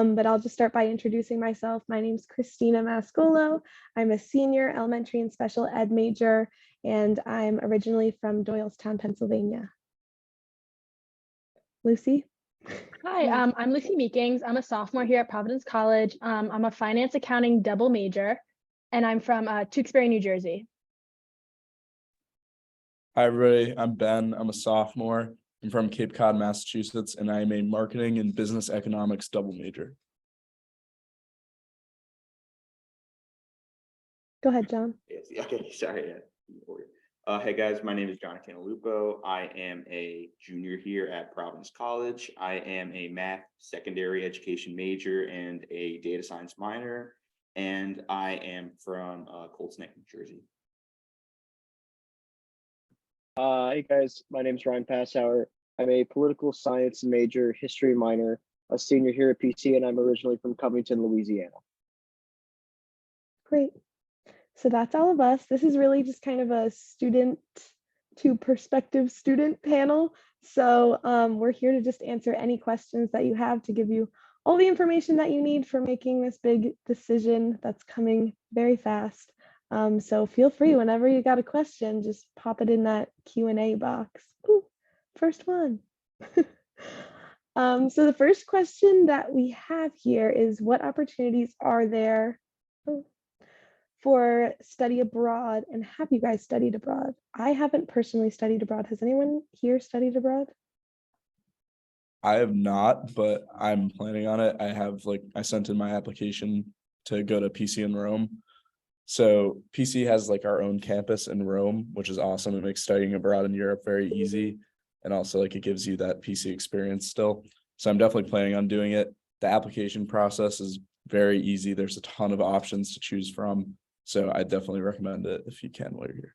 but I'll just start by introducing myself. My name is Christina Mascolo. I'm a senior elementary and special ed major, and I'm originally from Doylestown, Pennsylvania. Lucy? Hi, I'm Lucy Meekings. I'm a sophomore here at Providence College. I'm a finance accounting double major, and I'm from Tewksbury, New Jersey. Hi, everybody. I'm Ben. I'm a sophomore. I'm from Cape Cod, Massachusetts, and I'm a marketing and business economics double major. Go ahead, John. Yes, okay, sorry. Hey guys, my name is John Canalupo. I am a junior here at Providence College. I am a math secondary education major and a data science minor, and I am from Colts Neck, New Jersey. Hey guys, my name is Ryan Passauer. I'm a political science major, history minor, a senior here at PC, and I'm originally from Covington, Louisiana. Great. So that's all of us. This is really just kind of a student to prospective student panel. So we're here to just answer any questions that you have, to give you all the information that you need for making this big decision that's coming very fast. So feel free, whenever you got a question, just pop it in that Q&A box. Ooh, first one. So the first question that we have here is, what opportunities are there for study abroad, and have you guys studied abroad? I haven't personally studied abroad. Has anyone here studied abroad? I have not, but I'm planning on it. I sent in my application to go to PC in Rome. So PC has our own campus in Rome, which is awesome. It makes studying abroad in Europe very easy. And also it gives you that PC experience still. So I'm definitely planning on doing it. The application process is very easy. There's a ton of options to choose from. So I definitely recommend it if you can while you're here.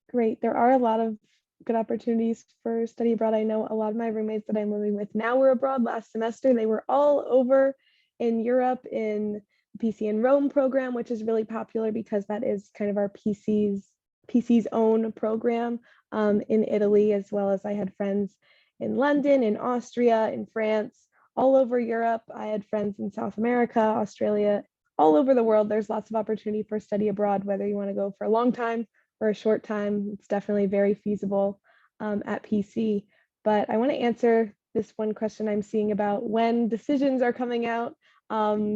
Great. There are a lot of good opportunities for study abroad. I know a lot of my roommates that I'm living with now were abroad last semester. They were all over in Europe in the PC in Rome program, which is really popular because that is kind of our PC's own program, in Italy, as well as I had friends in London, in Austria, in France, all over Europe. I had friends in South America, Australia, all over the world. There's lots of opportunity for study abroad, whether you want to go for a long time or a short time. It's definitely very feasible at PC. But I want to answer this one question I'm seeing about when decisions are coming out,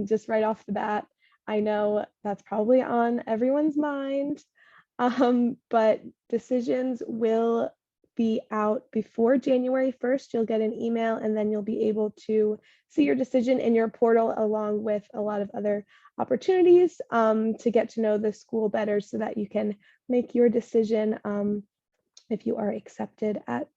just right off the bat. I know that's probably on everyone's mind, but decisions will be out before January 1st. You'll get an email, and then you'll be able to see your decision in your portal, along with a lot of other opportunities to get to know the school better, so that you can make your decision if you are accepted at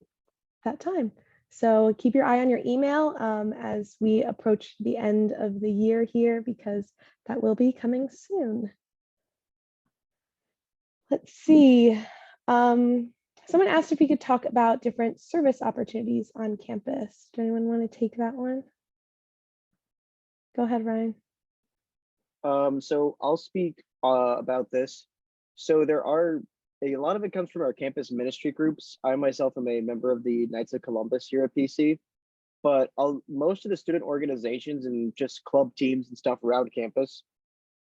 that time. So keep your eye on your email as we approach the end of the year here, because that will be coming soon. Let's see. Someone asked if we could talk about different service opportunities on campus. Does anyone want to take that one? Go ahead, Ryan. So I'll speak about this. So there are a lot of it comes from our campus ministry groups. I myself am a member of the Knights of Columbus here at PC, but most of the student organizations and just club teams and stuff around campus,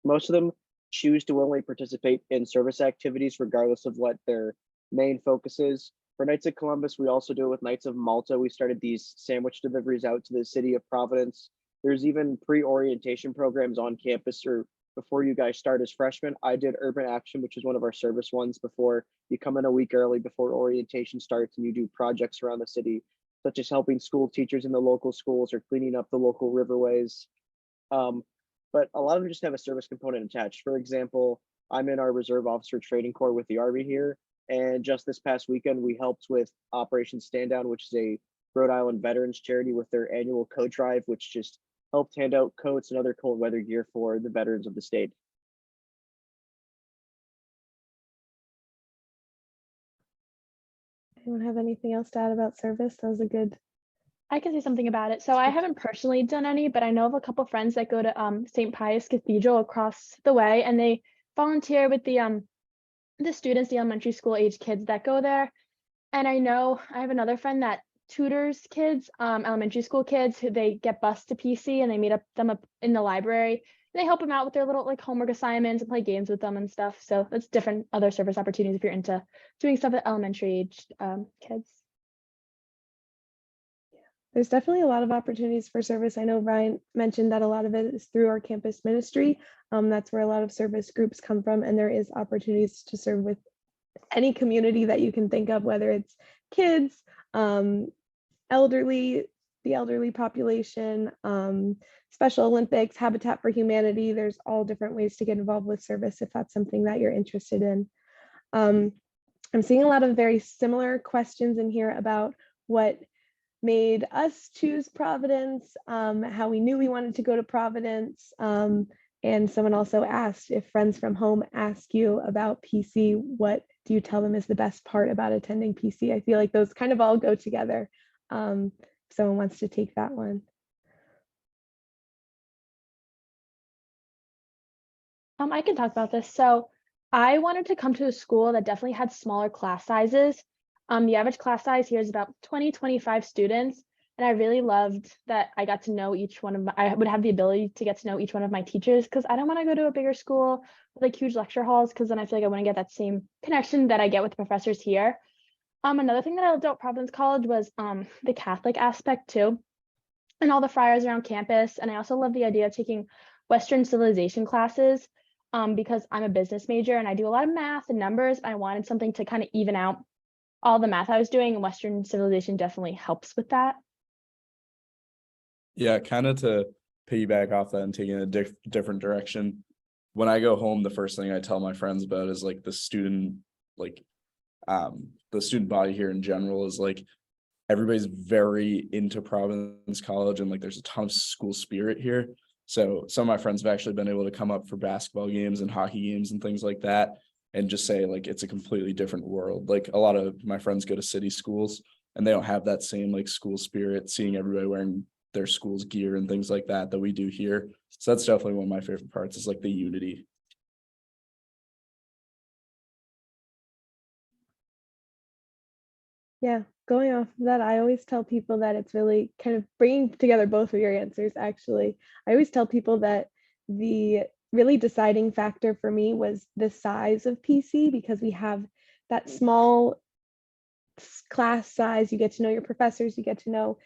most of them choose to only participate in service activities regardless of what their main focus is. For Knights of Columbus, we also do it with Knights of Malta. We started these sandwich deliveries out to the city of Providence. There's even pre-orientation programs on campus, or before you guys start as freshmen. I did Urban Action, which is one of our service ones, before you come in a week early before orientation starts, and you do projects around the city, such as helping school teachers in the local schools or cleaning up the local riverways. But a lot of them just have a service component attached. For example, I'm in our Reserve Officer Training Corps with the Army here. And just this past weekend, we helped with Operation Stand Down, which is a Rhode Island veterans charity, with their annual coat drive, which just helped hand out coats and other cold weather gear for the veterans of the state. Anyone have anything else to add about service? That was a good. I can say something about it. So I haven't personally done any, but I know of a couple friends that go to St. Pius Cathedral across the way, and they volunteer with the students, the elementary school age kids that go there. And I know I have another friend that tutors kids, elementary school kids who they get bused to PC and they meet them up in the library. They help them out with their little like homework assignments and play games with them and stuff. So that's different other service opportunities if you're into doing stuff with elementary aged kids. There's definitely a lot of opportunities for service. I know Ryan mentioned that a lot of it is through our campus ministry. That's where a lot of service groups come from, and there is opportunities to serve with any community that you can think of, whether it's kids, elderly, the elderly population, Special Olympics, Habitat for Humanity. There's all different ways to get involved with service if that's something that you're interested in. I'm seeing a lot of very similar questions in here about what made us choose Providence, how we knew we wanted to go to Providence. And someone also asked, if friends from home ask you about PC, what do you tell them is the best part about attending PC? I feel like those kind of all go together. If someone wants to take that one. I can talk about this. So I wanted to come to a school that definitely had smaller class sizes. The average class size here is about 20-25 students. And I really loved that I got to know each one of my, I would have the ability to get to know each one of my teachers, because I don't want to go to a bigger school with like huge lecture halls, because then I feel like I wouldn't get that same connection that I get with the professors here. Another thing that I loved about Providence College was the Catholic aspect too, and all the friars around campus. And I also love the idea of taking Western civilization classes because I'm a business major and I do a lot of math and numbers. I wanted something to kind of even out all the math I was doing, and Western civilization definitely helps with that. Yeah, kind of to piggyback off that and taking a different direction. When I go home, the first thing I tell my friends about is like the student body here in general is like everybody's very into Providence College, and like there's a ton of school spirit here. So some of my friends have actually been able to come up for basketball games and hockey games and things like that, and just say like it's a completely different world. Like a lot of my friends go to city schools and they don't have that same like school spirit, seeing everybody wearing their school's gear and things like that we do here. So that's definitely one of my favorite parts, is like the unity. Yeah, going off of that, I always tell people that it's really kind of bringing together both of your answers, actually. I always tell people that the really deciding factor for me was the size of PC, because we have that small class size. You get to know your professors, you get to know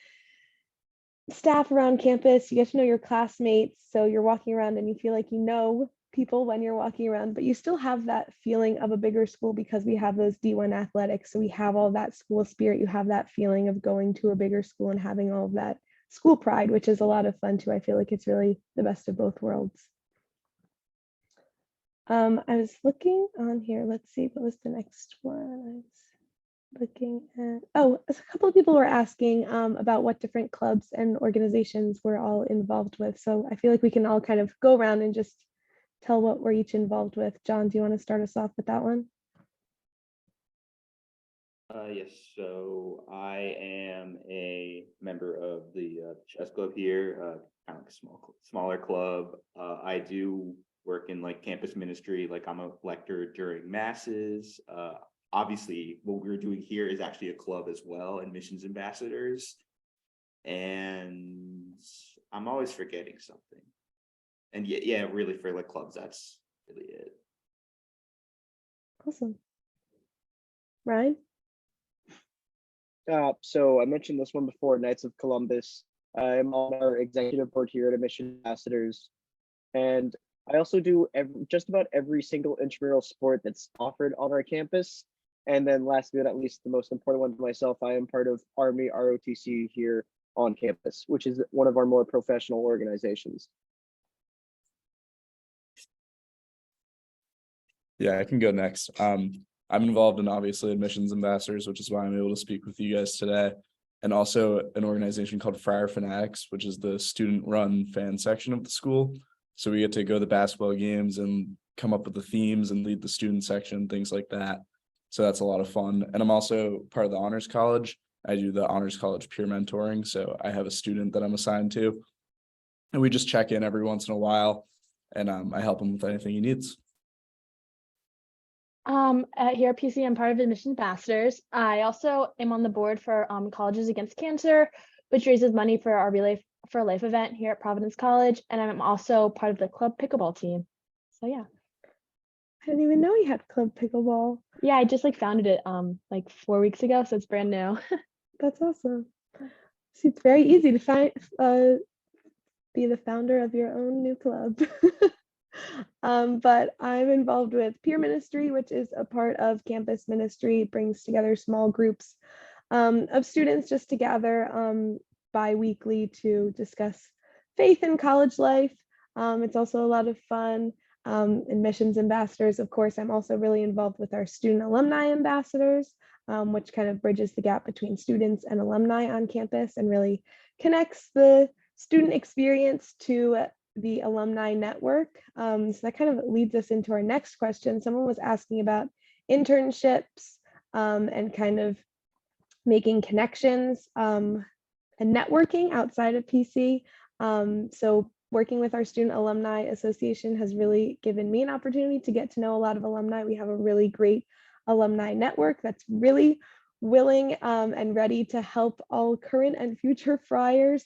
staff around campus, you get to know your classmates. So you're walking around and you feel like you know people when you're walking around, but you still have that feeling of a bigger school because we have those D1 athletics. So we have all that school spirit. You have that feeling of going to a bigger school and having all of that school pride, which is a lot of fun too. I feel like it's really the best of both worlds. I was looking on here. Let's see, what was the next one? I was looking at, oh, a couple of people were asking about what different clubs and organizations we're all involved with. So I feel like we can all kind of go around and just tell what we're each involved with. John, do you want to start us off with that one? Yes, so I am a member of the chess club here, kind of like a smaller club. I do work in like campus ministry, like I'm a lector during masses. Obviously, what we're doing here is actually a club as well, and missions ambassadors. And I'm always forgetting something. And yeah, really for like clubs, that's really it. Awesome. Ryan? So I mentioned this one before, Knights of Columbus. I'm on our executive board here at Mission Ambassadors. And I also do just about every single intramural sport that's offered on our campus. And then last but not least, the most important one to myself, I am part of Army ROTC here on campus, which is one of our more professional organizations. Yeah, I can go next. I'm involved in obviously admissions ambassadors, which is why I'm able to speak with you guys today. And also an organization called Friar Fanatics, which is the student-run fan section of the school. So we get to go to the basketball games and come up with the themes and lead the student section, things like that. So that's a lot of fun. And I'm also part of the Honors College. I do the Honors College peer mentoring. So I have a student that I'm assigned to, and we just check in every once in a while, and I help him with anything he needs. Here at PC, I'm part of Admissions Ambassadors. I also am on the board for Colleges Against Cancer, which raises money for our Relay for Life event here at Providence College, and I'm also part of the club pickleball team. So yeah, I didn't even know you had Club Pickleball. yeah, I just like founded it like 4 weeks ago, so it's brand new. That's awesome. See, it's very easy to find be the founder of your own new club. But I'm involved with peer ministry, which is a part of campus ministry. It brings together small groups of students just to gather bi-weekly to discuss faith and college life. It's also a lot of fun. Admissions ambassadors, of course, I'm also really involved with our student alumni ambassadors, which kind of bridges the gap between students and alumni on campus and really connects the student experience to the alumni network. So that kind of leads us into our next question. Someone was asking about internships and kind of making connections and networking outside of PC. So working with our Student Alumni Association has really given me an opportunity to get to know a lot of alumni. We have a really great alumni network that's really willing and ready to help all current and future Friars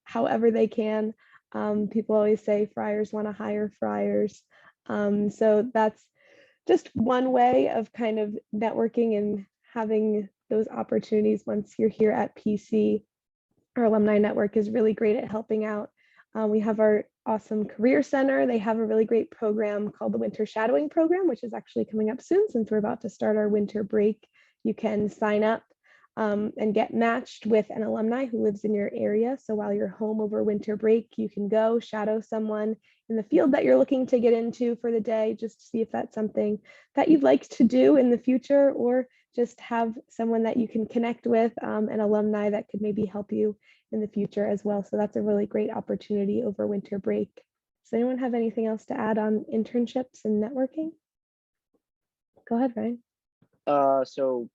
however they can. People always say Friars want to hire Friars. So that's just one way of kind of networking and having those opportunities once you're here at PC. Our alumni network is really great at helping out. We have our awesome career center. They have a really great program called the Winter Shadowing Program, which is actually coming up soon since we're about to start our winter break. You can sign up and get matched with an alumni who lives in your area. So while you're home over winter break, you can go shadow someone in the field that you're looking to get into for the day, just to see if that's something that you'd like to do in the future, or just have someone that you can connect with, an alumni that could maybe help you in the future as well. So that's a really great opportunity over winter break. Does anyone have anything else to add on internships and networking? Go ahead, Ryan. So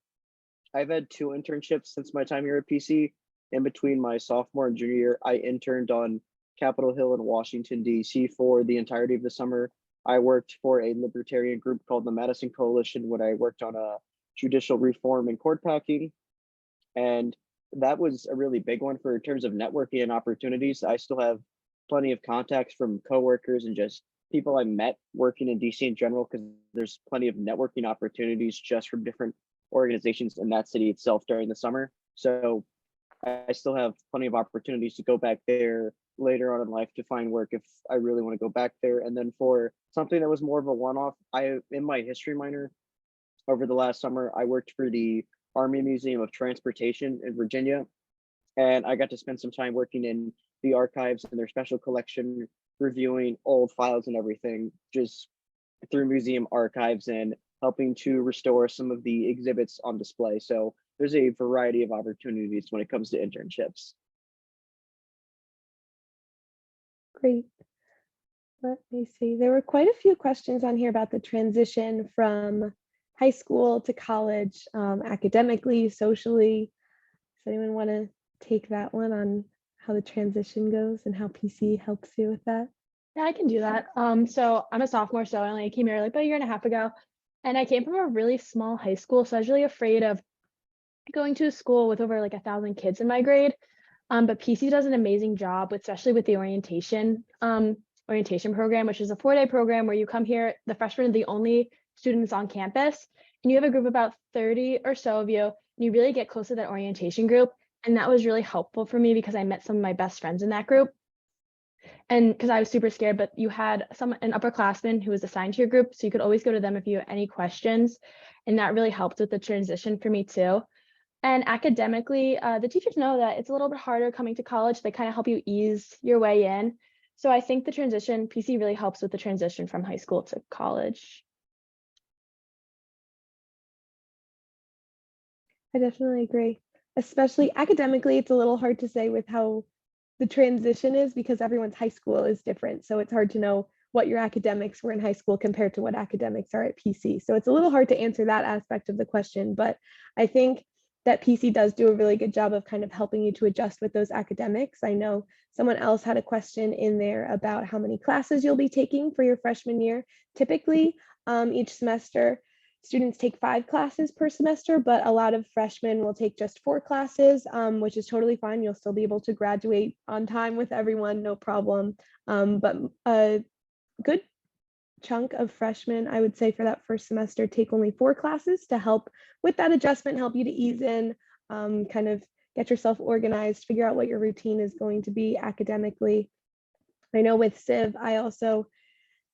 I've had 2 internships since my time here at PC. In between my sophomore and junior year, I interned on Capitol Hill in Washington, D.C. for the entirety of the summer. I worked for a libertarian group called the Madison Coalition when I worked on a judicial reform and court packing. And that was a really big one for in terms of networking and opportunities. I still have plenty of contacts from coworkers and just people I met working in DC in general, because there's plenty of networking opportunities just from different organizations in that city itself during the summer. So I still have plenty of opportunities to go back there later on in life to find work if I really want to go back there. And then for something that was more of a one-off, in my history minor over the last summer, I worked for the Army Museum of Transportation in Virginia, and I got to spend some time working in the archives and their special collection, reviewing old files and everything, just through museum archives and helping to restore some of the exhibits on display. So there's a variety of opportunities when it comes to internships. Great. Let me see. There were quite a few questions on here about the transition from high school to college, academically, socially. Does anyone want to take that one on how the transition goes and how PC helps you with that? Yeah, I can do that. So I'm a sophomore, so I only came here like about a year and a half ago. And I came from a really small high school, so I was really afraid of going to a school with over like 1,000 kids in my grade. But PC does an amazing job, especially with the orientation program, which is a 4-day program where you come here, the freshmen are the only students on campus, and you have a group of about 30 or so of you, and you really get close to that orientation group. And that was really helpful for me because I met some of my best friends in that group. And because I was super scared, but you had an upperclassman who was assigned to your group, so you could always go to them if you had any questions. And that really helped with the transition for me too. And academically, the teachers know that it's a little bit harder coming to college. They kind of help you ease your way in. So I think the transition, PC really helps with the transition from high school to college. I definitely agree. Especially academically, it's a little hard to say with how the transition is because everyone's high school is different. So it's hard to know what your academics were in high school compared to what academics are at PC. So it's a little hard to answer that aspect of the question, but I think that PC does do a really good job of kind of helping you to adjust with those academics. I know someone else had a question in there about how many classes you'll be taking for your freshman year. Typically, each semester, students take 5 classes per semester, but a lot of freshmen will take just 4 classes, which is totally fine. You'll still be able to graduate on time with everyone, no problem. But a good chunk of freshmen, I would say for that first semester, take only 4 classes to help with that adjustment, help you to ease in, kind of get yourself organized, figure out what your routine is going to be academically. I know with Civ, I also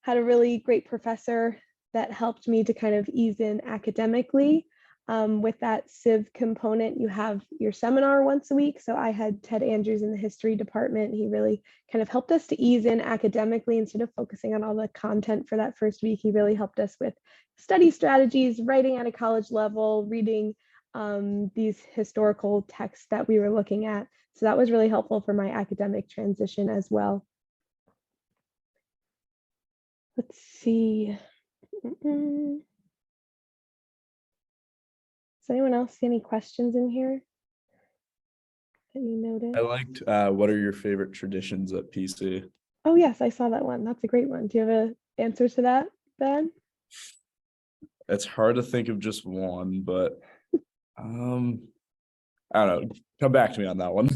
had a really great professor that helped me to kind of ease in academically. With that Civ component, you have your seminar once a week. So I had Ted Andrews in the history department. He really kind of helped us to ease in academically instead of focusing on all the content for that first week. He really helped us with study strategies, writing at a college level, reading these historical texts that we were looking at. So that was really helpful for my academic transition as well. Let's see. Does anyone else see any questions in here that you noticed? I liked, what are your favorite traditions at PC? Oh yes, I saw that one. That's a great one. Do you have an answer to that, Ben? It's hard to think of just one, but I don't know. Come back to me on that one.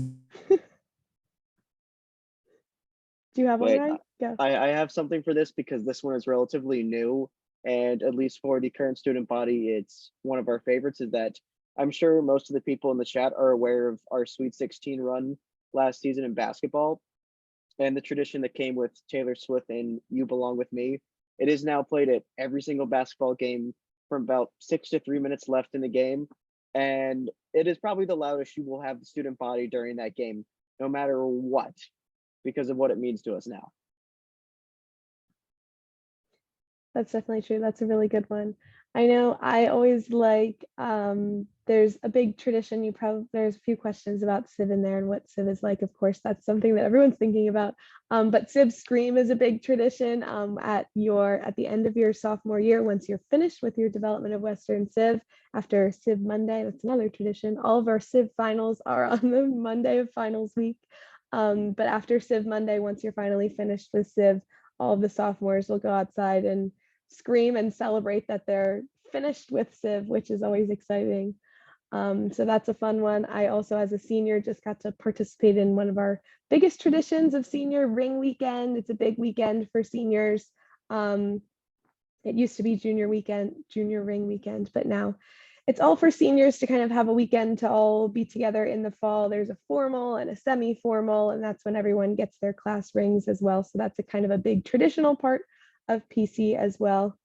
Do you have one, Wait, Ryan? Yeah. I have something for this because this one is relatively new, and at least for the current student body, it's one of our favorites. Is that I'm sure most of the people in the chat are aware of our Sweet 16 run last season in basketball, and the tradition that came with Taylor Swift and "You Belong with Me." It is now played at every single basketball game from about 6 to 3 minutes left in the game, and it is probably the loudest you will have the student body during that game, no matter what, because of what it means to us now. That's definitely true. That's a really good one. I know I always like, there's a big tradition, there's a few questions about Civ in there and what Civ is like. Of course, that's something that everyone's thinking about. But Civ Scream is a big tradition at the end of your sophomore year, once you're finished with your development of Western Civ, after Civ Monday. That's another tradition. All of our Civ finals are on the Monday of finals week. But after Civ Monday, once you're finally finished with Civ, all of the sophomores will go outside and scream and celebrate that they're finished with Civ, which is always exciting. So that's a fun one. I also, as a senior, just got to participate in one of our biggest traditions of senior ring weekend. It's a big weekend for seniors. It used to be junior ring weekend, but now it's all for seniors to kind of have a weekend to all be together in the fall. There's a formal and a semi-formal, and that's when everyone gets their class rings as well. So that's a kind of a big traditional part of PC as well.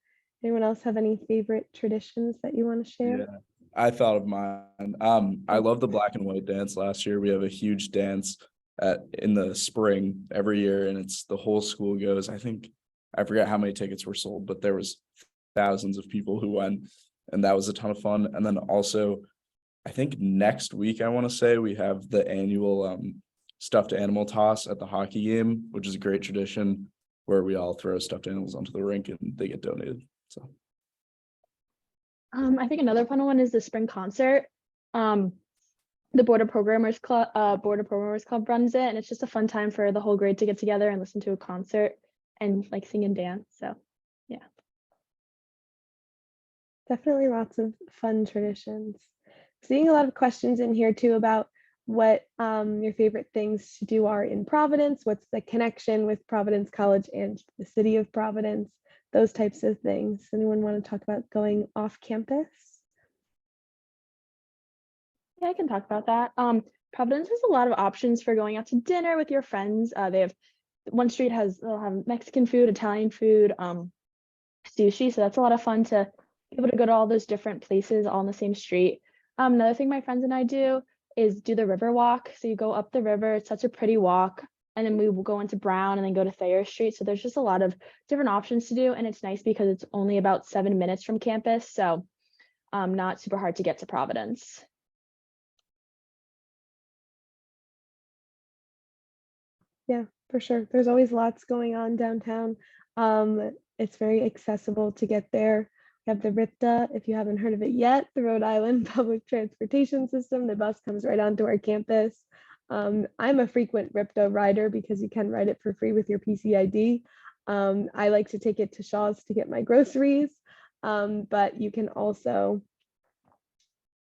Anyone else have any favorite traditions that you want to share? Yeah, I thought of mine. I love the black and white dance. Last year we have a huge dance in the spring every year, and it's the whole school goes. I forgot how many tickets were sold, but there was thousands of people who went, and that was a ton of fun. And then also, I think next week, I want to say, we have the annual stuffed animal toss at the hockey game, which is a great tradition where we all throw stuffed animals onto the rink and they get donated. So I think another fun one is the spring concert. The Border Programmers Club runs it, and it's just a fun time for the whole grade to get together and listen to a concert and like sing and dance. So yeah. Definitely lots of fun traditions. Seeing a lot of questions in here too about what your favorite things to do are in Providence, what's the connection with Providence College and the city of Providence, those types of things. Anyone want to talk about going off campus? Yeah, I can talk about that. Providence has a lot of options for going out to dinner with your friends. They have one street they'll have Mexican food, Italian food, sushi. So that's a lot of fun to be able to go to all those different places all on the same street. Another thing my friends and I do is do the river walk. So you go up the river, it's such a pretty walk. And then we will go into Brown and then go to Thayer Street. So there's just a lot of different options to do. And it's nice because it's only about 7 minutes from campus. So not super hard to get to Providence. Yeah, for sure. There's always lots going on downtown. It's very accessible to get there. We have the RIPTA, if you haven't heard of it yet, the Rhode Island Public Transportation System. The bus comes right onto our campus. I'm a frequent RIPTA rider because you can ride it for free with your PCID. I like to take it to Shaw's to get my groceries. but you can also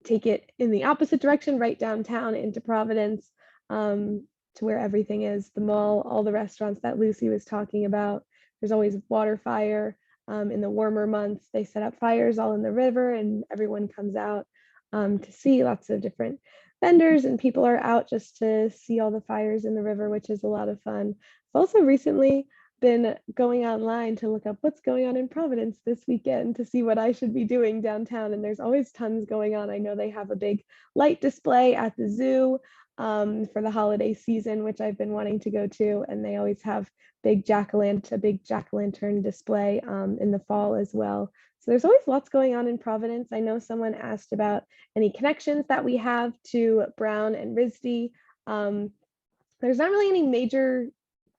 take it in the opposite direction, right downtown into Providence, to where everything is, the mall, all the restaurants that Lucy was talking about. There's always water fire. In the warmer months, they set up fires all in the river and everyone comes out to see. Lots of different vendors and people are out just to see all the fires in the river, which is a lot of fun. I've also recently been going online to look up what's going on in Providence this weekend to see what I should be doing downtown. And there's always tons going on. I know they have a big light display at the zoo for the holiday season, which I've been wanting to go to. And they always have a big jack-o'-lantern display in the fall as well. So there's always lots going on in Providence. I know someone asked about any connections that we have to Brown and RISD. There's not really any major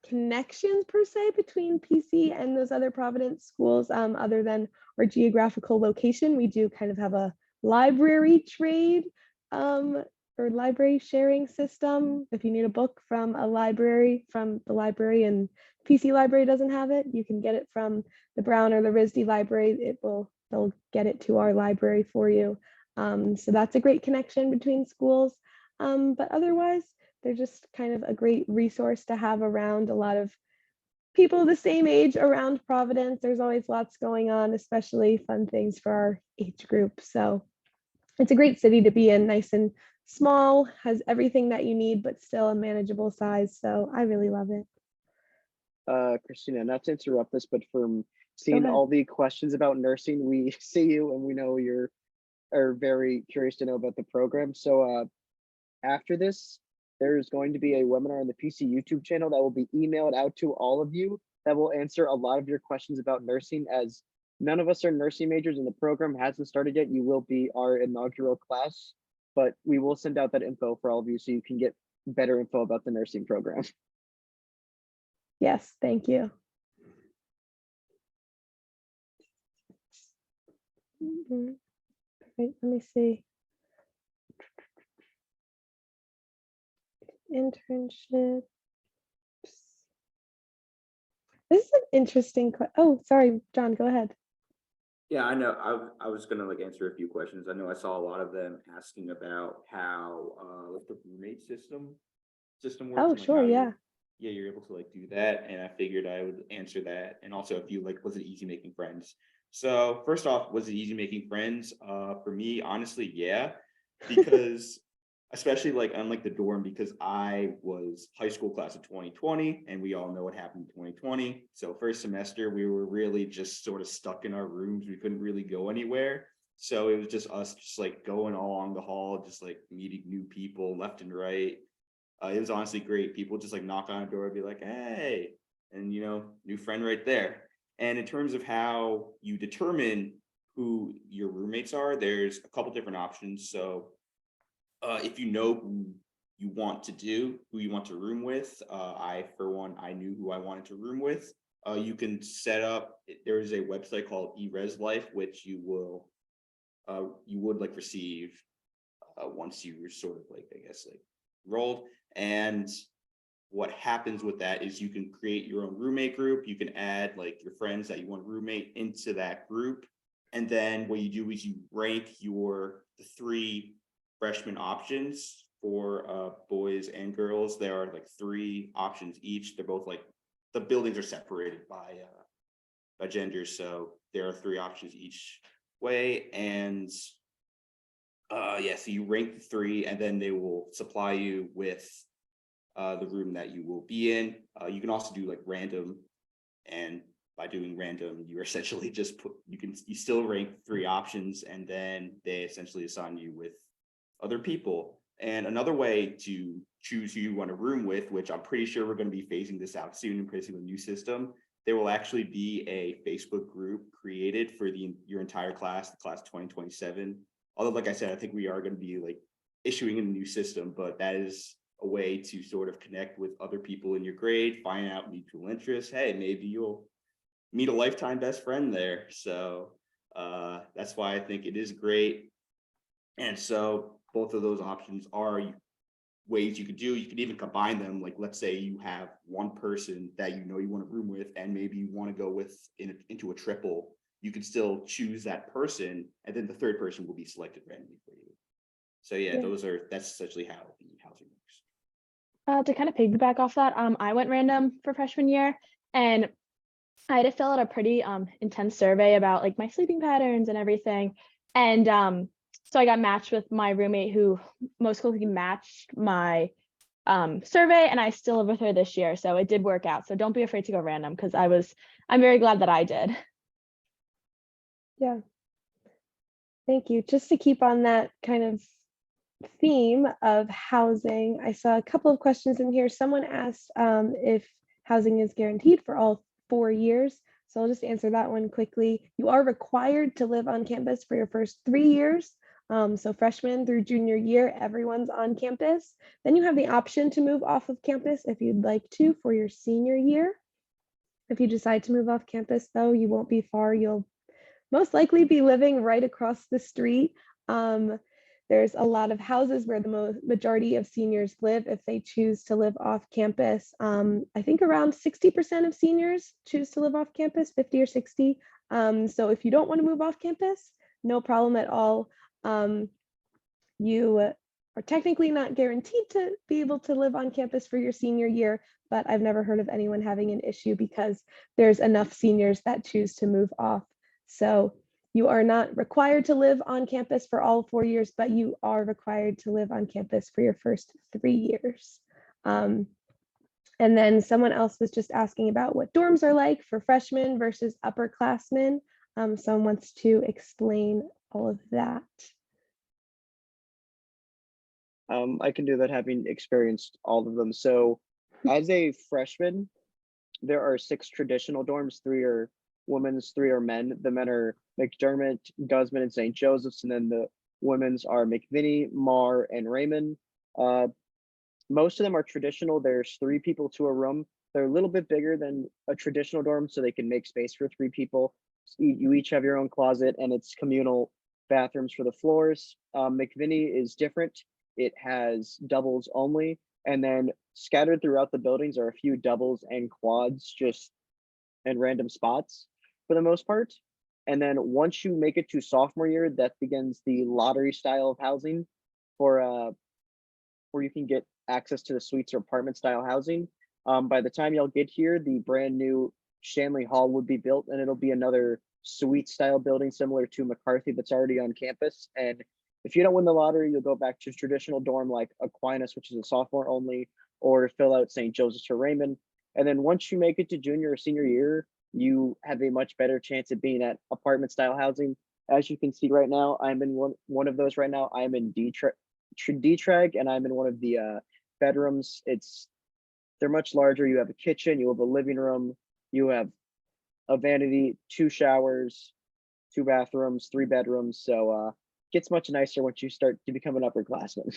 connections per se between PC and those other Providence schools, other than our geographical location. We do kind of have a library trade or library sharing system. If you need a book from a library, from the library and PC library doesn't have it, you can get it from the Brown or the RISD library. They'll get it to our library for you. So that's a great connection between schools. But otherwise, they're just kind of a great resource to have around. A lot of people the same age around Providence. There's always lots going on, especially fun things for our age group. So it's a great city to be in, nice and small, has everything that you need, but still a manageable size. So I really love it. Christina, not to interrupt this, but from seeing all the questions about nursing, we see you and we know are very curious to know about the program. So after this, there's going to be a webinar on the PC YouTube channel that will be emailed out to all of you that will answer a lot of your questions about nursing. As none of us are nursing majors and the program hasn't started yet, you will be our inaugural class, but we will send out that info for all of you so you can get better info about the nursing program. Yes, thank you. Right, let me see. Internships. This is an interesting question. Oh, sorry, John, go ahead. Yeah, I know. I was gonna like answer a few questions. I know I saw a lot of them asking about how like the roommate system works. Oh, and, like, sure, how yeah. you're able to like do that, and I figured I would answer that. And also, if you like, was it easy making friends? So first off, was it easy making friends? For me, honestly, yeah, because especially like unlike the dorm, because I was high school class of 2020, and we all know what happened in 2020. So first semester, we were really just sort of stuck in our rooms. We couldn't really go anywhere. So it was just us just like going along the hall, just like meeting new people left and right. It was honestly great. People just like knock on a door and be like, hey, and new friend right there. And in terms of how you determine who your roommates are, there's a couple different options. So if you know who you want who you want to room with, for one, I knew who I wanted to room with. You can set up, there is a website called eResLife, which you would like receive once you were sort of like, I guess, like enrolled. And what happens with that is you can create your own roommate group. You can add like your friends that you want to roommate into that group. And then what you do is you rank the 3 freshman options for boys and girls. There are like 3 options each. They're both like, the buildings are separated by gender. So there are 3 options each way. And yeah, so you rank the 3 and then they will supply you with the room that you will be in. You can also do like random, and by doing random, you're essentially just you still rank 3 options, and then they essentially assign you with other people. And another way to choose who you want to room with, which I'm pretty sure we're going to be phasing this out soon and placing a new system, there will actually be a Facebook group created for your entire class, the class 2027. Although, like I said, I think we are going to be like issuing a new system, but that is a way to sort of connect with other people in your grade, find out mutual interests. Hey, maybe you'll meet a lifetime best friend there. So that's why I think it is great. And so both of those options are ways you could do. You could even combine them. Like, let's say you have one person that you want to room with, and maybe you want to go into a triple. you can still choose that person, and then the third person will be selected randomly for you. So yeah, Yeah. that's essentially how the housing works. To kind of piggyback off that, I went random for freshman year, and I had to fill out a pretty intense survey about like my sleeping patterns and everything. And so I got matched with my roommate who most closely matched my survey, and I still live with her this year. So it did work out. So don't be afraid to go random, because I'm very glad that I did. Yeah. Thank you. Just to keep on that kind of theme of housing, I saw a couple of questions in here. Someone asked if housing is guaranteed for all 4 years. So I'll just answer that one quickly. You are required to live on campus for your first 3 years. So freshman through junior year, everyone's on campus. Then you have the option to move off of campus if you'd like to for your senior year. If you decide to move off campus, though, you won't be far. You'll most likely be living right across the street. There's a lot of houses where the majority of seniors live if they choose to live off campus. I think around 60% of seniors choose to live off campus, 50 or 60. So if you don't want to move off campus, no problem at all. You are technically not guaranteed to be able to live on campus for your senior year, but I've never heard of anyone having an issue because there's enough seniors that choose to move off. So you are not required to live on campus for all 4 years, but you are required to live on campus for your first 3 years. And then someone else was just asking about what dorms are like for freshmen versus upperclassmen. Someone wants to explain all of that. I can do that, having experienced all of them. So as a freshman, there are 6 traditional dorms. 3 are women's, 3 are men. The men are McDermott, Guzman, and St. Joseph's, and then the women's are McVinney, Marr, and Raymond. Most of them are traditional. There's 3 people to a room. They're a little bit bigger than a traditional dorm, so they can make space for 3 people. You each have your own closet, and it's communal bathrooms for the floors. McVinney is different. It has doubles only, and then scattered throughout the buildings are a few doubles and quads, just in random spots for the most part. And then once you make it to sophomore year, that begins the lottery style of housing for where you can get access to the suites or apartment style housing. By the time y'all get here, the brand new Shanley Hall would be built, and it'll be another suite style building similar to McCarthy that's already on campus. And if you don't win the lottery, you'll go back to traditional dorm like Aquinas, which is a sophomore only, or fill out St. Joseph's or Raymond. And then once you make it to junior or senior year, you have a much better chance at being at apartment style housing. As you can see right now, I'm in one of those right now. I'm in D-Trag, and I'm in one of the bedrooms. They're much larger. You have a kitchen, you have a living room, you have a vanity, 2 showers, 2 bathrooms, 3 bedrooms. So gets much nicer once you start to become an upperclassman.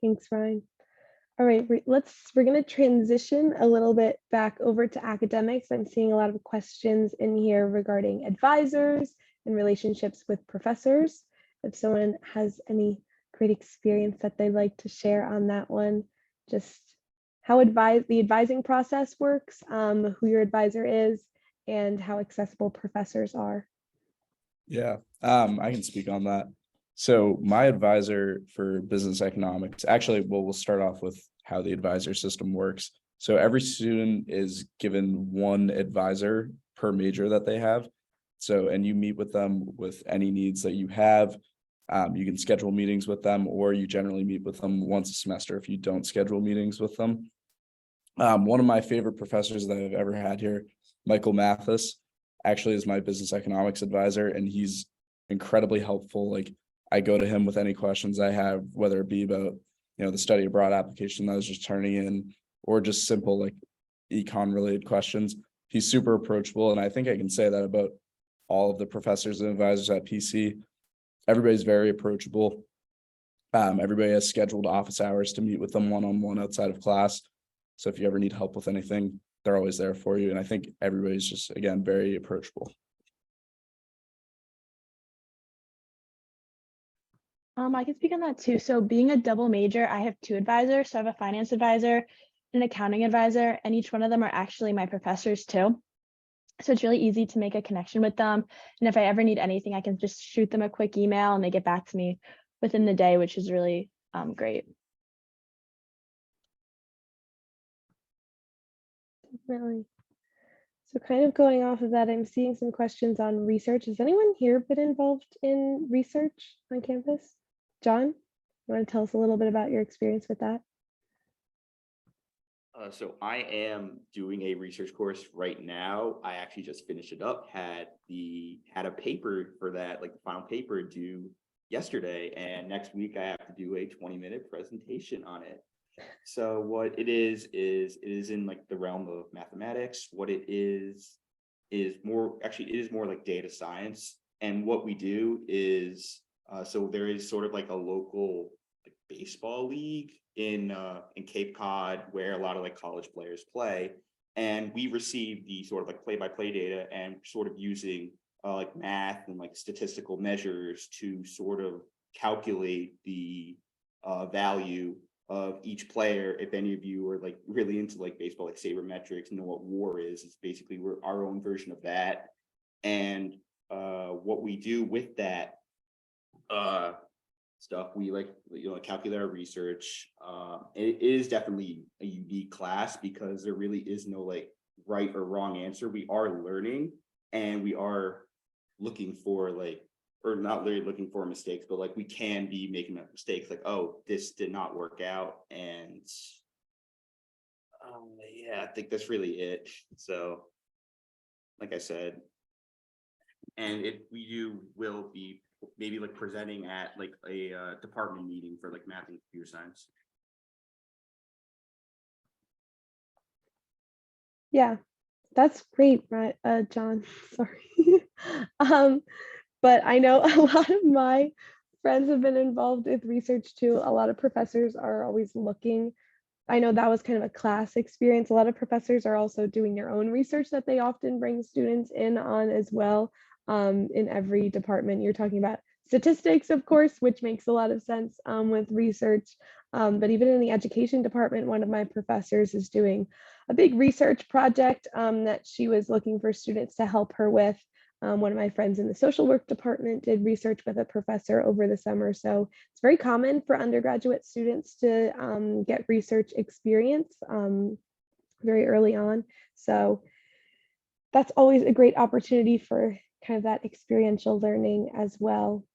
Thanks, Ryan. All right, we're going to transition a little bit back over to academics. I'm seeing a lot of questions in here regarding advisors and relationships with professors. If someone has any great experience that they'd like to share on that one, just how the advising process works, who your advisor is, and how accessible professors are. Yeah, I can speak on that. So my advisor for business economics, actually, well, we'll start off with how the advisor system works. So every student is given one advisor per major that they have. So, and you meet with them with any needs that you have. You can schedule meetings with them, or you generally meet with them once a semester if you don't schedule meetings with them. One of my favorite professors that I've ever had here, Michael Mathis, actually is my business economics advisor, and he's incredibly helpful. Like, I go to him with any questions I have, whether it be about, the study abroad application that I was just turning in, or just simple like econ related questions. He's super approachable, and I think I can say that about all of the professors and advisors at PC. Everybody's very approachable. Everybody has scheduled office hours to meet with them one-on-one outside of class. So if you ever need help with anything, they're always there for you. And I think everybody's just, again, very approachable. I can speak on that too. So being a double major, I have 2 advisors. So I have a finance advisor, an accounting advisor, and each one of them are actually my professors too. So it's really easy to make a connection with them. And if I ever need anything, I can just shoot them a quick email and they get back to me within the day, which is really great. Definitely. So kind of going off of that, I'm seeing some questions on research. Has anyone here been involved in research on campus? John, you want to tell us a little bit about your experience with that? So I am doing a research course right now. I actually just finished it up, had a paper for that, like the final paper due yesterday, and next week I have to do a 20-minute presentation on it. So what it is it is in like the realm of mathematics. What it is more, actually it is more like data science. And what we do is so there is sort of like a local like baseball league in Cape Cod where a lot of like college players play, and we receive the sort of like play-by-play data and sort of using like math and like statistical measures to sort of calculate the value of each player. If any of you are like really into like baseball, like sabermetrics, know what WAR is, it's basically we're our own version of that. And what we do with that stuff, we like, you know, calculate our research. It is definitely a unique class because there really is no like right or wrong answer. We are learning and we are looking for like, or not really looking for mistakes, but like we can be making mistakes like, oh, this did not work out. And yeah, I think that's really it. So like I said, and will be maybe like presenting at like a department meeting for like math and computer science. Yeah, that's great, right, John. Sorry. But I know a lot of my friends have been involved with research too. A lot of professors are always looking. I know that was kind of a class experience. A lot of professors are also doing their own research that they often bring students in on as well. In every department, you're talking about statistics, of course, which makes a lot of sense with research. But even in the education department, one of my professors is doing a big research project that she was looking for students to help her with. One of my friends in the social work department did research with a professor over the summer. So it's very common for undergraduate students to get research experience very early on. So that's always a great opportunity for kind of that experiential learning as well.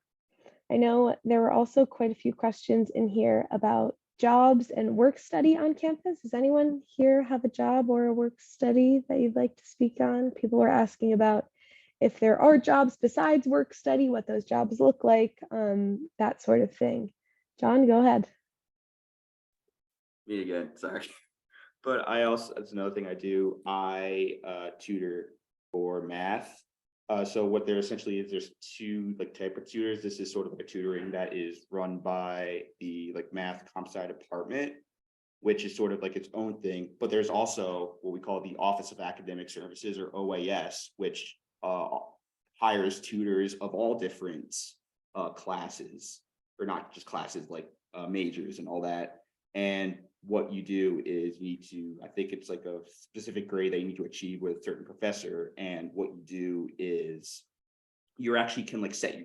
I know there were also quite a few questions in here about jobs and work study on campus. Does anyone here have a job or a work study that you'd like to speak on? People are asking about if there are jobs besides work study, what those jobs look like, that sort of thing. John, go ahead. Me again, sorry. But I also, that's another thing I do. I tutor for math. So what there essentially is, there's two like type of tutors. This is sort of like a tutoring that is run by the like math comp sci department, which is sort of like its own thing. But there's also what we call the Office of Academic Services, or OAS, which hires tutors of all different classes, or not just classes, like majors and all that. And what you do is you need to, I think it's like a specific grade that you need to achieve with a certain professor. And what you do is you actually can like set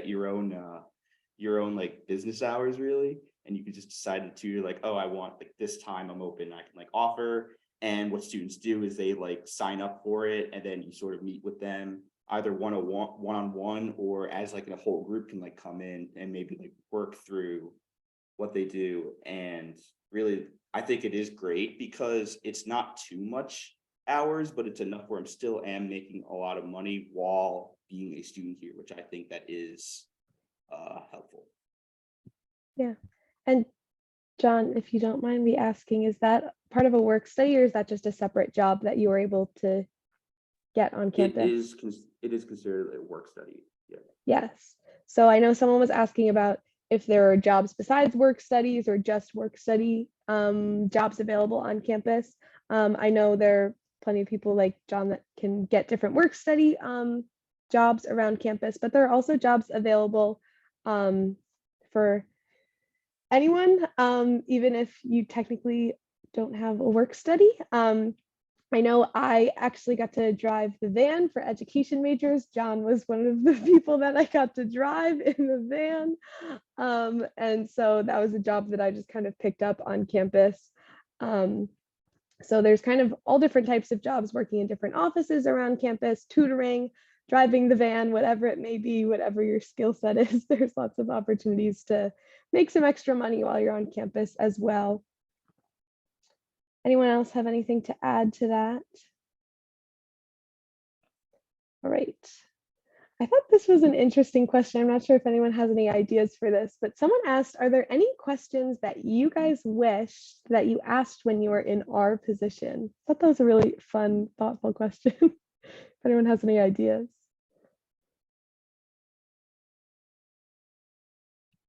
your own like business hours really. And you can just decide to tutor like, oh, I want like this time I'm open, I can like offer. And what students do is they like sign up for it, and then you sort of meet with them either one-on-one or as like a whole group can like come in and maybe like work through what they do. And really, I think it is great because it's not too much hours, but it's enough where I'm still am making a lot of money while being a student here, which I think that is helpful. Yeah. And John, if you don't mind me asking, is that part of a work study or is that just a separate job that you were able to get on campus? It is considered a work study. Yeah. Yes. So I know someone was asking about if there are jobs besides work studies or just work study jobs available on campus. I know there are plenty of people like John that can get different work study jobs around campus, but there are also jobs available for anyone, even if you technically don't have a work study. I know I actually got to drive the van for education majors. John was one of the people that I got to drive in the van. And so that was a job that I just kind of picked up on campus. So there's kind of all different types of jobs working in different offices around campus, tutoring, driving the van, whatever it may be, whatever your skill set is. There's lots of opportunities to make some extra money while you're on campus as well. Anyone else have anything to add to that? All right. I thought this was an interesting question. I'm not sure if anyone has any ideas for this, but someone asked, are there any questions that you guys wish that you asked when you were in our position? I thought that was a really fun, thoughtful question. If anyone has any ideas.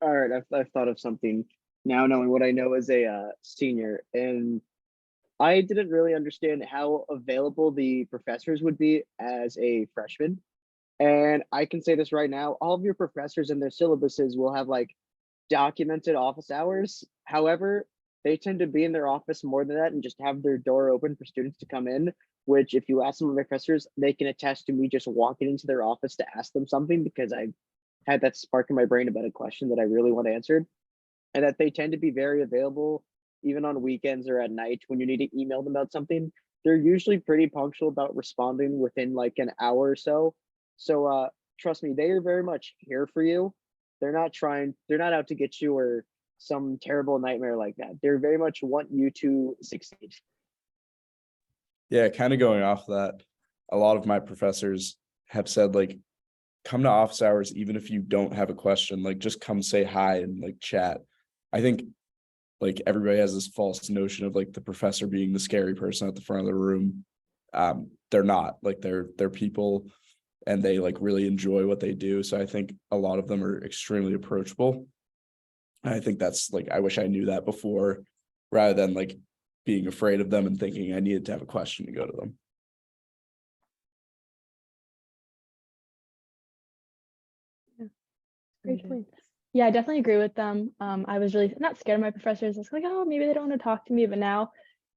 All right, I've thought of something now, knowing what I know as a senior, and I didn't really understand how available the professors would be as a freshman. And I can say this right now, all of your professors and their syllabuses will have like documented office hours. However, they tend to be in their office more than that and just have their door open for students to come in, which if you ask some of my professors, they can attest to me just walking into their office to ask them something because I had that spark in my brain about a question that I really want answered. And that they tend to be very available even on weekends or at night when you need to email them about something. They're usually pretty punctual about responding within like an hour or so. So trust me, they are very much here for you. They're not out to get you or some terrible nightmare like that. They're very much want you to succeed. Yeah, kind of going off that, a lot of my professors have said like, come to office hours even if you don't have a question, like just come say hi and like chat. I think like everybody has this false notion of like the professor being the scary person at the front of the room. They're not, like they're people and they like really enjoy what they do. So I think a lot of them are extremely approachable. And I think that's like, I wish I knew that before rather than like being afraid of them and thinking I needed to have a question to go to them. Great points. Yeah, I definitely agree with them. I was really not scared of my professors. It's like, oh, maybe they don't want to talk to me. But now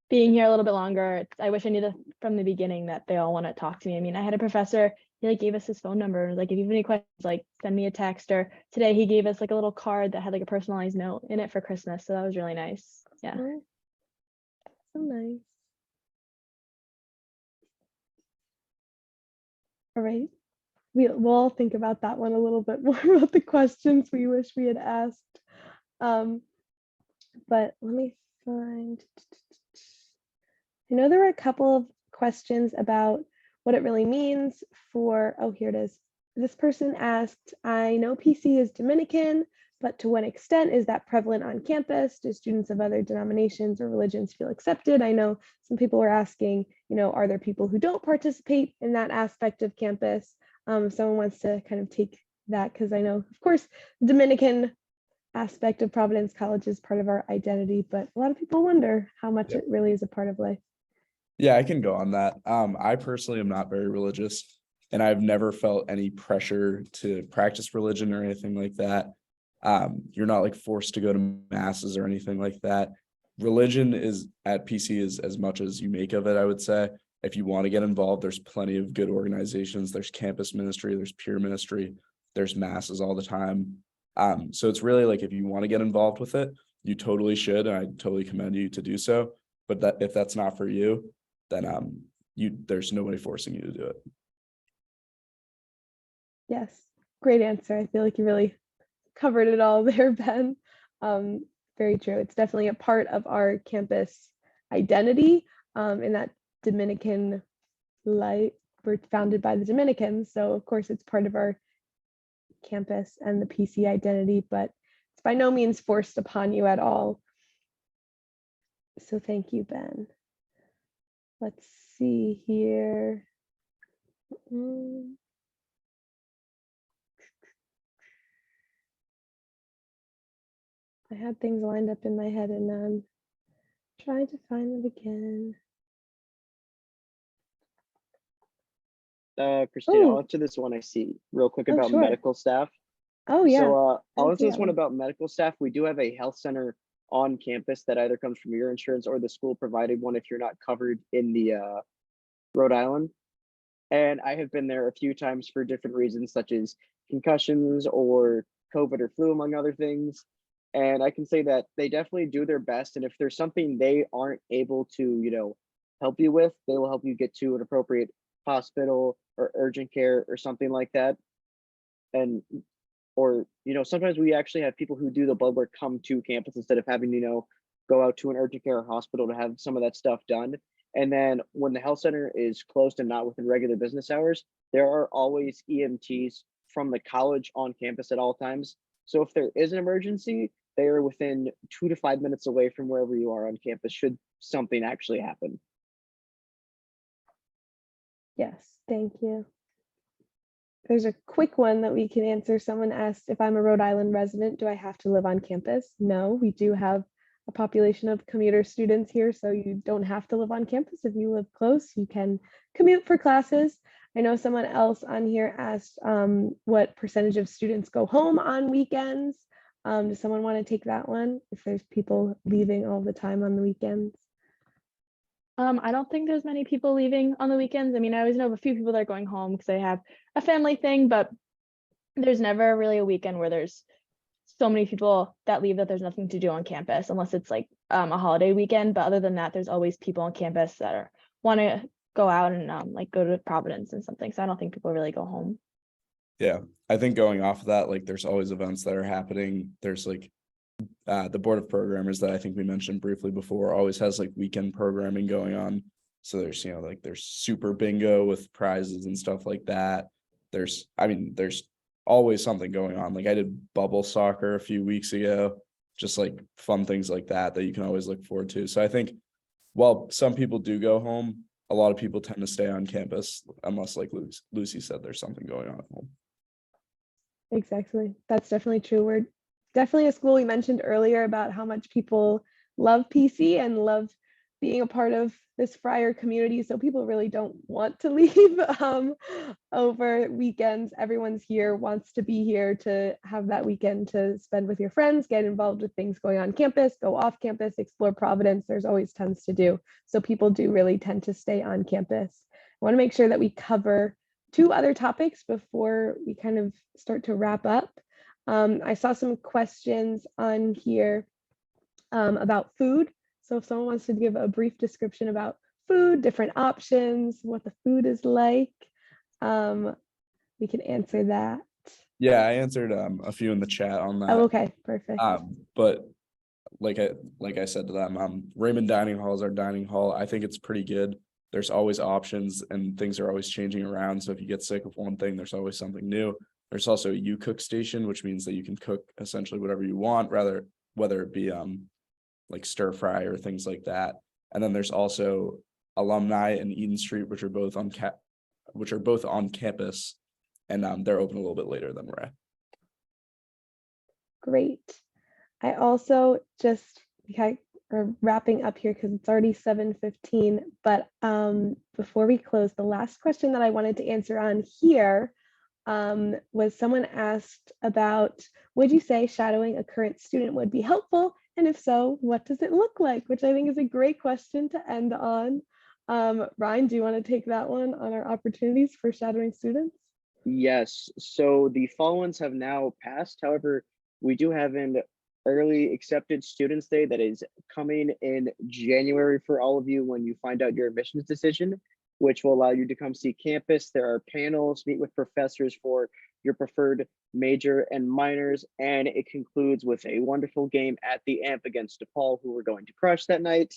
being here a little bit longer, I wish I knew from the beginning that they all want to talk to me. I mean, I had a professor, he like gave us his phone number. Like, if you have any questions, like send me a text. Or today he gave us like a little card that had like a personalized note in it for Christmas. So that was really nice. Yeah. Oh, so nice. All right. We'll all think about that one a little bit more about the questions we wish we had asked. But let me find, I know there were a couple of questions about what it really means for, oh, here it is. This person asked, I know PC is Dominican, but to what extent is that prevalent on campus? Do students of other denominations or religions feel accepted? I know some people were asking, are there people who don't participate in that aspect of campus? Someone wants to kind of take that because I know, of course, the Dominican aspect of Providence College is part of our identity, but a lot of people wonder how much it really is a part of life. Yeah, I can go on that. I personally am not very religious, and I've never felt any pressure to practice religion or anything like that. You're not like forced to go to masses or anything like that. Religion is at PC is as much as you make of it, I would say. If you want to get involved, there's plenty of good organizations. There's campus ministry, there's peer ministry, there's masses all the time. So it's really like if you want to get involved with it, you totally should, and I totally commend you to do so. But that if that's not for you, then there's nobody forcing you to do it. Yes, great answer. I feel like you really covered it all there, Ben. Very true. It's definitely a part of our campus identity. In that Dominican life, we're founded by the Dominicans, so of course it's part of our campus and the PC identity, but it's by no means forced upon you at all. So thank you, Ben. Let's see here. I had things lined up in my head and I'm trying to find them again. Christina, Oh. I'll answer this one I see real quick Oh, about sure. medical staff. Oh, yeah. So I'll answer see this that one one. about medical staff. We do have a health center on campus that either comes from your insurance or the school provided one if you're not covered in the Rhode Island. And I have been there a few times for different reasons, such as concussions or COVID or flu, among other things. And I can say that they definitely do their best. And if there's something they aren't able to, help you with, they will help you get to an appropriate hospital or urgent care or something like that. And or sometimes we actually have people who do the blood work come to campus instead of having go out to an urgent care or hospital to have some of that stuff done. And then when the health center is closed and not within regular business hours, there are always EMTs from the college on campus at all times. So if there is an emergency, they are within 2 to 5 minutes away from wherever you are on campus should something actually happen. Yes, thank you. There's a quick one that we can answer. Someone asked, if I'm a Rhode Island resident, do I have to live on campus? No, we do have a population of commuter students here, so you don't have to live on campus. If you live close, you can commute for classes. I know someone else on here asked what percentage of students go home on weekends. Does someone want to take that one? If there's people leaving all the time on the weekends? I don't think there's many people leaving on the weekends. I mean, I always know of a few people that are going home because they have a family thing, but there's never really a weekend where there's so many people that leave that there's nothing to do on campus, unless it's like a holiday weekend. But other than that, there's always people on campus that want to go out and like go to Providence and something. So I don't think people really go home. Yeah, I think going off of that, like there's always events that are happening. There's like the board of programmers that I think we mentioned briefly before always has like weekend programming going on. So there's, like there's super bingo with prizes and stuff like that. There's always something going on. Like I did bubble soccer a few weeks ago, just like fun things like that you can always look forward to. So I think while some people do go home, a lot of people tend to stay on campus unless, like Lucy said, there's something going on at home. Exactly. That's definitely true. We're definitely a school. We mentioned earlier about how much people love PC and love being a part of this Friar community. So people really don't want to leave over weekends. Everyone's here, wants to be here to have that weekend to spend with your friends, get involved with things going on campus, go off campus, explore Providence. There's always tons to do. So people do really tend to stay on campus. I want to make sure that we cover 2 other topics before we kind of start to wrap up. I saw some questions on here about food. So if someone wants to give a brief description about food, different options, what the food is like, we can answer that. Yeah, I answered a few in the chat on that. Oh, okay, perfect. But like I said to them, Raymond Dining Hall is our dining hall. I think it's pretty good. There's always options and things are always changing around. So if you get sick of one thing, there's always something new. There's also a U-Cook station, which means that you can cook essentially whatever you want, whether it be like stir fry or things like that. And then there's also Alumni and Eden Street, which are both on campus, and they're open a little bit later than we're at. Great. I also are wrapping up here because it's already 7:15. But before we close, the last question that I wanted to answer on here was someone asked about, would you say shadowing a current student would be helpful? And if so, what does it look like? Which I think is a great question to end on. Ryan, do you want to take that one on our opportunities for shadowing students? Yes, so the fall ones have now passed. However, we do have an early accepted students day that is coming in January for all of you when you find out your admissions decision, which will allow you to come see campus. There are panels, meet with professors for your preferred major and minors, and it concludes with a wonderful game at the AMP against DePaul, who we're going to crush that night.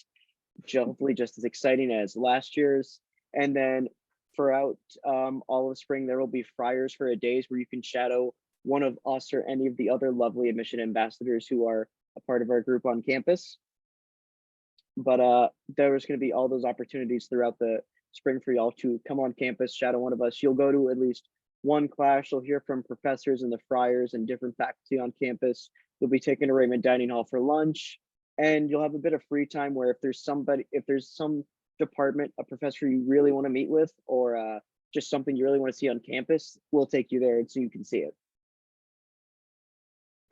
Hopefully just as exciting as last year's. And then throughout all of spring, there will be Friars for a days where you can shadow one of us or any of the other lovely admission ambassadors who are a part of our group on campus. But there's going to be all those opportunities throughout the spring for y'all to come on campus, shadow one of us. You'll go to at least one class. You'll hear from professors and the Friars and different faculty on campus. You'll be taken to Raymond Dining Hall for lunch, and you'll have a bit of free time where if there's some department, a professor you really want to meet with, or just something you really want to see on campus, we'll take you there so you can see it.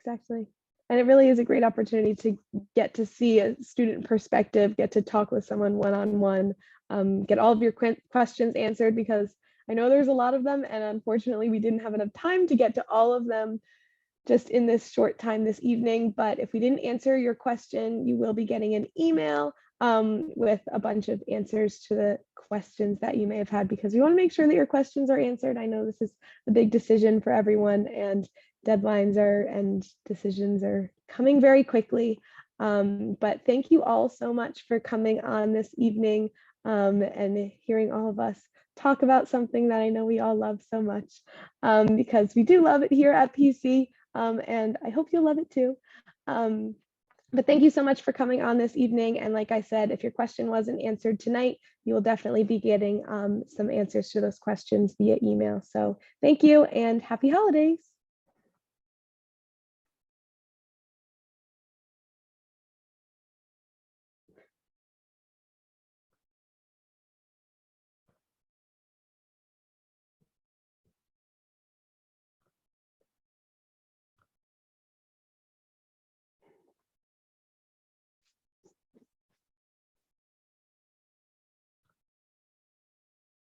Exactly. And it really is a great opportunity to get to see a student perspective, get to talk with someone one-on-one. get all of your questions answered, because I know there's a lot of them, and unfortunately we didn't have enough time to get to all of them just in this short time this evening. But if we didn't answer your question, you will be getting an email with a bunch of answers to the questions that you may have had, because we want to make sure that your questions are answered. I know this is a big decision for everyone, and deadlines and decisions are coming very quickly. But thank you all so much for coming on this evening and hearing all of us talk about something that I know we all love so much, because we do love it here at PC, and I hope you'll love it too. But thank you so much for coming on this evening. And like I said, if your question wasn't answered tonight, you will definitely be getting some answers to those questions via email. So thank you and happy holidays.